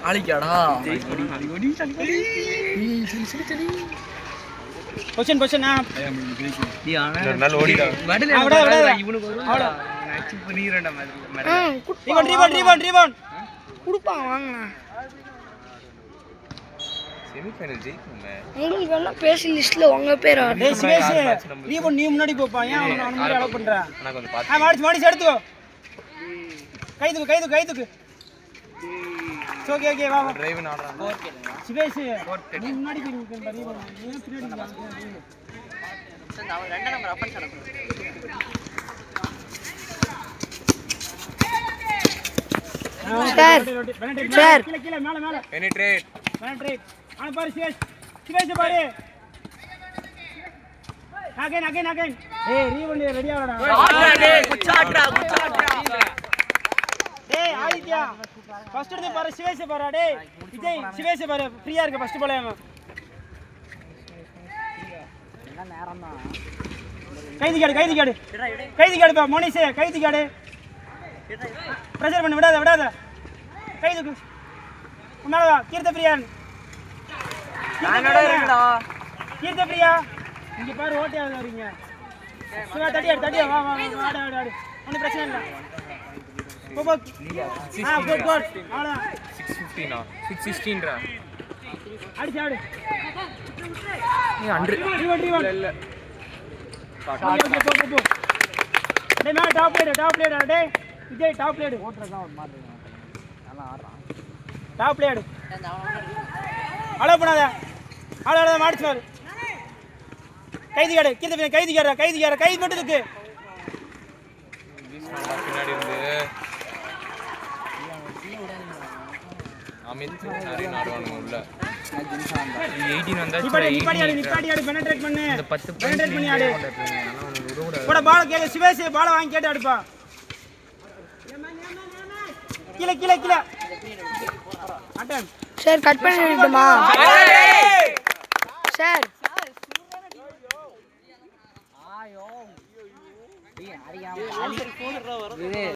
ஆளிக்காடா position position நீ நல்ல ஓடிடா வடல இவனுக்கு வருடா மேட்ச் பண்ணிறடா ரீபவுண்ட் குடுப்பாங்க வாங்கண்ணா செமிஃபைனல் ஜெயிக்குமே உங்களுக்கு என்ன பேசி லிஸ்ட்ல உங்க பேர் டேய் சிவேஷ் ரீபவுண்ட் நீ முன்னாடி போப்பா ஏன் அவன முன்னாடி அலோ பண்ற انا கொஞ்சம் பாத்து மாடிச்சு எடுத்துக்கோ கைதுக்கு ஓகே வா டிரைவ் ஆடுறான் சிவேஷ் நீ முன்னாடி போய் நிக்க ரீபவுண்ட் நீ பின்னாடி அவன் ரெண்டா நம்பர் அப்பன் சார் கீழ மேல பெனிட்ரேட் ஆன பாரு சிவேஷ் பாரு அகைன் ஏய் ரீவண்ட் ரெடி ஆவடா டேய் குச்சாட்ரா டேய் ஆதித்யா ஃபர்ஸ்ட் எடுத்து பாரு சிவேஷ் பாரு டேய் விஜய் சிவேஷ் பாரு ஃப்ரீயா இருக்கு ஃபர்ஸ்ட் பால் அவன் என்ன நேரம் தான் கைதிகாடு பா மோனிஷே கைதிகாடு பிரஷர் பண்ணு விடாத கைதுக்கு உன்னால வா கீர்த்தப்பிரியான் நானடா இருக்கடா கீர்த்தப்பிரியா இங்க பாரு ஓட்டியாவது வரீங்க சும்மா தட்டியா வா ஆடு ஒன்றும் பிரச்சனை இல்லை போ குட் அவ்வளோதான் 615 616 அடிச்சு ஆடு நீ 100 ரீவன் இல்ல போ டேய் மேல டாப் பிளேயர் டேய் விஜய் டாப் பிளேயர் ஓட்றதா ஒரு மாதிரி நல்லா ஆடுறான் டாப் பிளேயர் அலோ பண்ணாத ஆள மாடிச்சு பாரு கைதிகாடு கைதிகாடு கை மட்டுதுக்கு பின்னாடி இருந்து அமித் நிறைய நாடுவானுங்க உள்ள 18 வந்தாச்சு நிப்பாடி ஆடு பெனட்ரேட் பண்ணு இந்த 10 பெனட்ரேட் பண்ணி ஆடு ஆனா போடா பால் கேளு சிவேஷ் பால் வாங்கி கேட்டு ஆடுப்பா கீழ அட்டன் சார் கட் பண்ணிடுமா சார் ஆயோ டேய் அரியாம